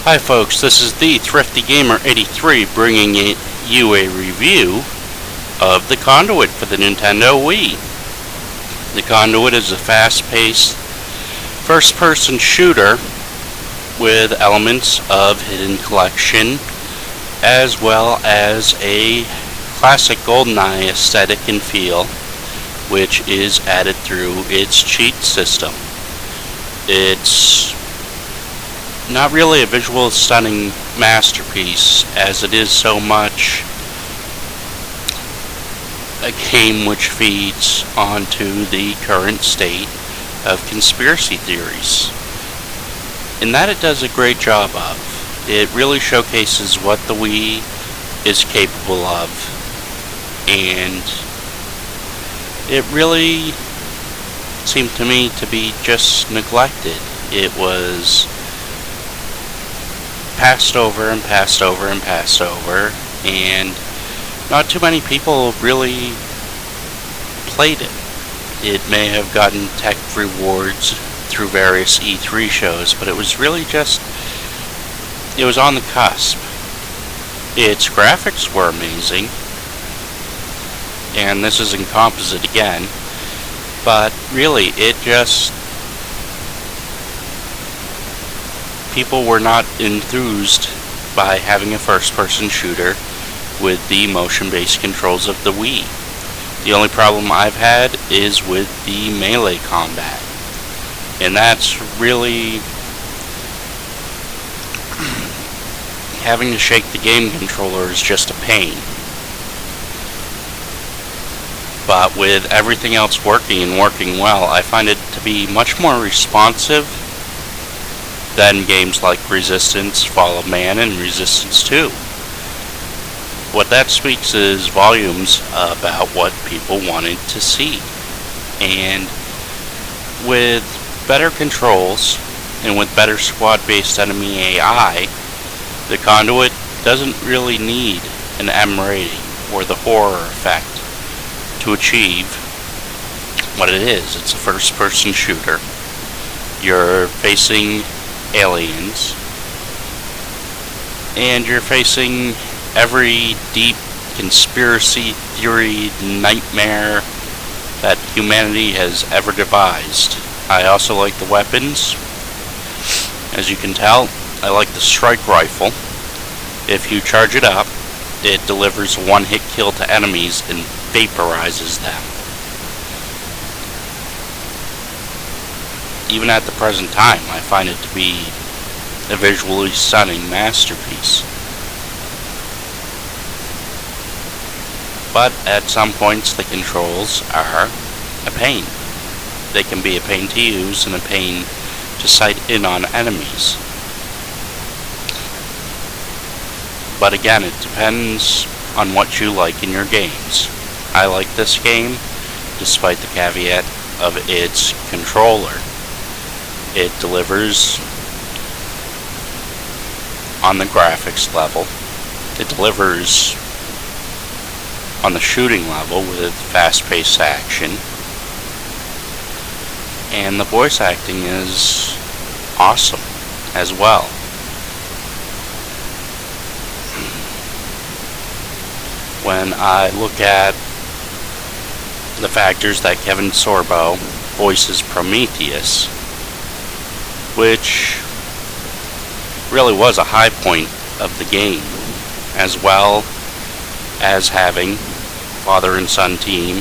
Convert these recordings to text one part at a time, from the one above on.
Hi folks, this is the Thrifty Gamer 83 bringing you a review of the Conduit for the Nintendo Wii. The Conduit is a fast-paced first-person shooter with elements of hidden collection as well as a classic GoldenEye aesthetic and feel, which is added through its cheat system. It's not really a visual stunning masterpiece, as it is so much a game which feeds onto the current state of conspiracy theories. And that it does a great job of. It really showcases what the Wii is capable of, and it really seemed to me to be just neglected. It was passed over and passed over and passed over, and not too many people really played it. It may have gotten tech rewards through various E3 shows, but it was really just, it was on the cusp. Its graphics were amazing, and this is in composite again, but really it just, people were not enthused by having a first-person shooter with the motion-based controls of the Wii. The only problem I've had is with the melee combat, and that's really having to shake the game controller is just a pain. But with everything else working and working well, I find it to be much more responsive than games like Resistance, Fall of Man, and Resistance 2. What that speaks is volumes about what people wanted to see. And with better controls, and with better squad-based enemy AI, the Conduit doesn't really need an M rating or the horror effect to achieve what it is. It's a first-person shooter. You're facing aliens, and you're facing every deep conspiracy theory nightmare that humanity has ever devised. I also like the weapons. As you can tell, I like the strike rifle. If you charge it up, it delivers a one-hit kill to enemies and vaporizes them. Even at the present time, I find it to be a visually stunning masterpiece. But at some points, the controls are a pain. They can be a pain to use and a pain to sight in on enemies. But again, it depends on what you like in your games. I like this game, despite the caveat of its controller. It delivers on the graphics level. It delivers on the shooting level with fast-paced action. And the voice acting is awesome as well. When I look at the factors that Kevin Sorbo voices Prometheus, which really was a high point of the game, as well as having father and son team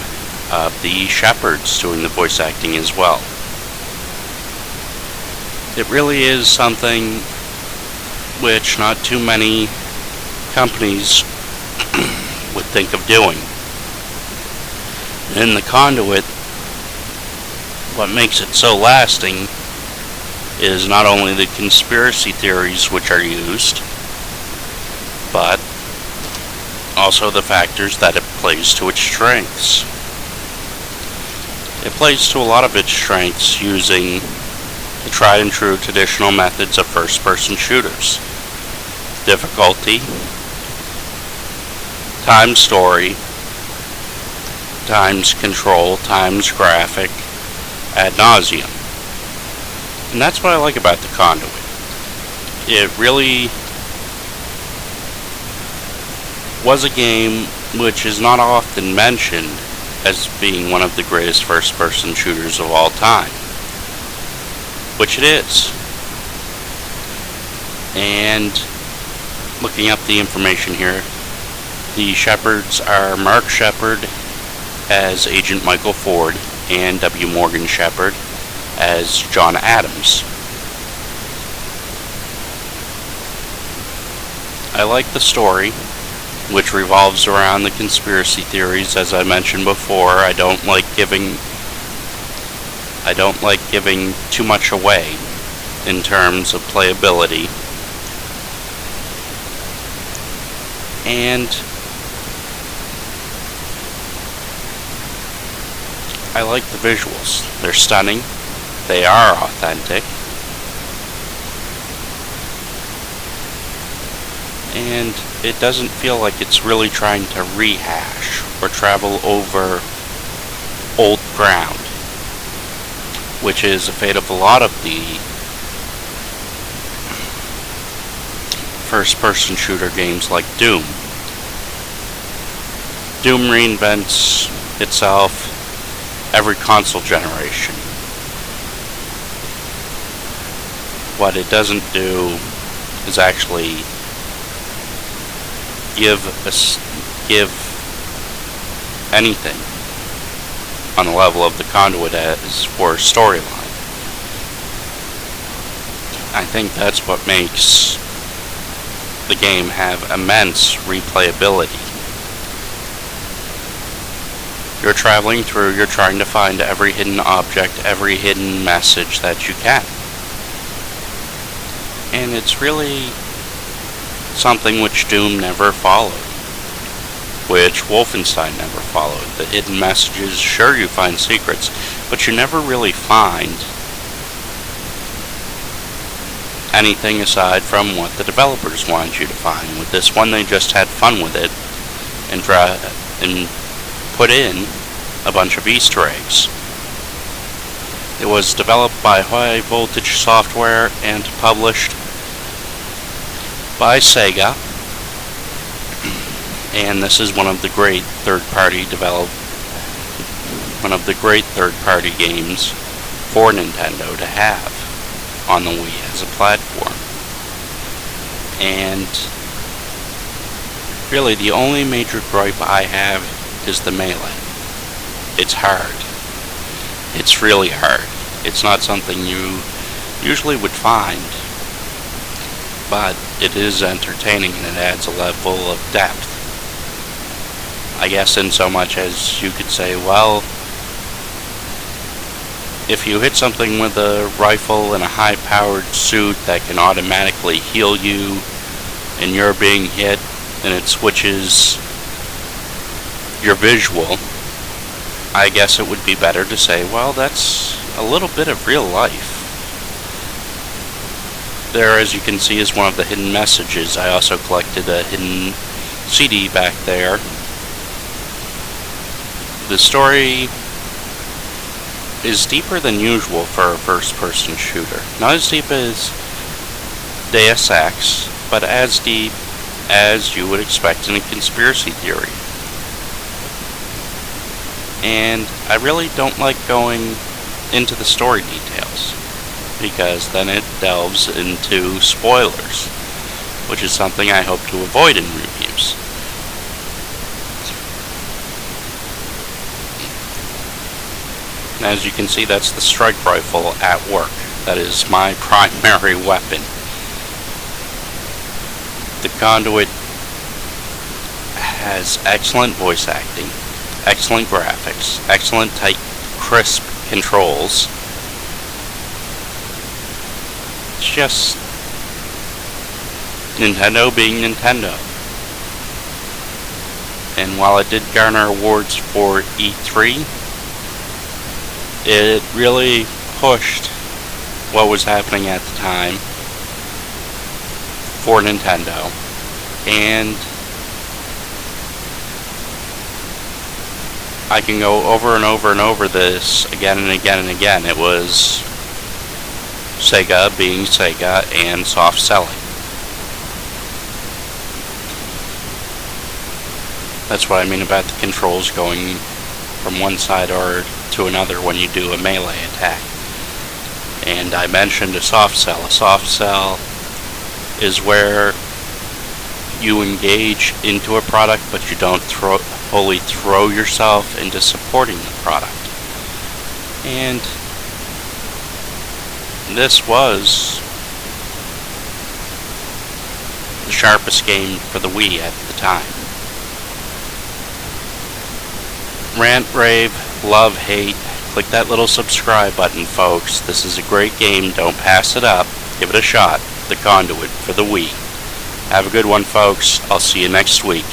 of the Shepherds doing the voice acting as well. It really is something which not too many companies would think of doing. In the Conduit, what makes it so lasting is not only the conspiracy theories which are used, but also the factors that it plays to its strengths. It plays to a lot of its strengths using the tried and true traditional methods of first-person shooters. Difficulty, times story, times control, times graphic, ad nauseum. And that's what I like about the Conduit. It really was a game which is not often mentioned as being one of the greatest first-person shooters of all time, which it is. And looking up the information here, the Shepards are Mark Shepard as Agent Michael Ford and W. Morgan Shepard as John Adams. I like the story, which revolves around the conspiracy theories. As I mentioned before, I don't like giving too much away in terms of playability. And I like the visuals. They're stunning. They are authentic. And it doesn't feel like it's really trying to rehash or travel over old ground, which is a fate of a lot of the first-person shooter games like Doom. Doom reinvents itself every console generation. What it doesn't do is actually give anything on the level of the Conduit as for storyline. I think that's what makes the game have immense replayability. You're traveling through, you're trying to find every hidden object, every hidden message that you can. And it's really something which Doom never followed, which Wolfenstein never followed. The hidden messages, sure, you find secrets, but you never really find anything aside from what the developers wanted you to find. With this one, they just had fun with it and put in a bunch of Easter eggs. It was developed by High Voltage Software and published by Sega, and this is one of the great third-party games for Nintendo to have on the Wii as a platform. And really, the only major gripe I have is the melee. It's hard. It's really hard. It's not something you usually would find, but it is entertaining and it adds a level of depth. I guess in so much as you could say, well, if you hit something with a rifle and a high-powered suit that can automatically heal you and you're being hit and it switches your visual, I guess it would be better to say, well, that's a little bit of real life. There, as you can see, is one of the hidden messages. I also collected a hidden CD back there. The story is deeper than usual for a first-person shooter. Not as deep as Deus Ex, but as deep as you would expect in a conspiracy theory. And I really don't like going into the story details, because then it delves into spoilers, which is something I hope to avoid in reviews. And as you can see, that's the strike rifle at work. That is my primary weapon. The Conduit has excellent voice acting, excellent graphics, excellent tight, crisp controls. It's just Nintendo being Nintendo. And while it did garner awards for E3, it really pushed what was happening at the time for Nintendo. And I can go over and over and over this again and again and again. It was Sega being Sega and soft selling. That's what I mean about the controls going from one side or to another when you do a melee attack. And I mentioned a soft sell. A soft sell is where you engage into a product, but you don't fully throw yourself into supporting the product. And this was the sharpest game for the Wii at the time. Rant, rave, love, hate, click that little subscribe button, folks. This is a great game. Don't pass it up. Give it a shot. The Conduit for the Wii. Have a good one, folks. I'll see you next week.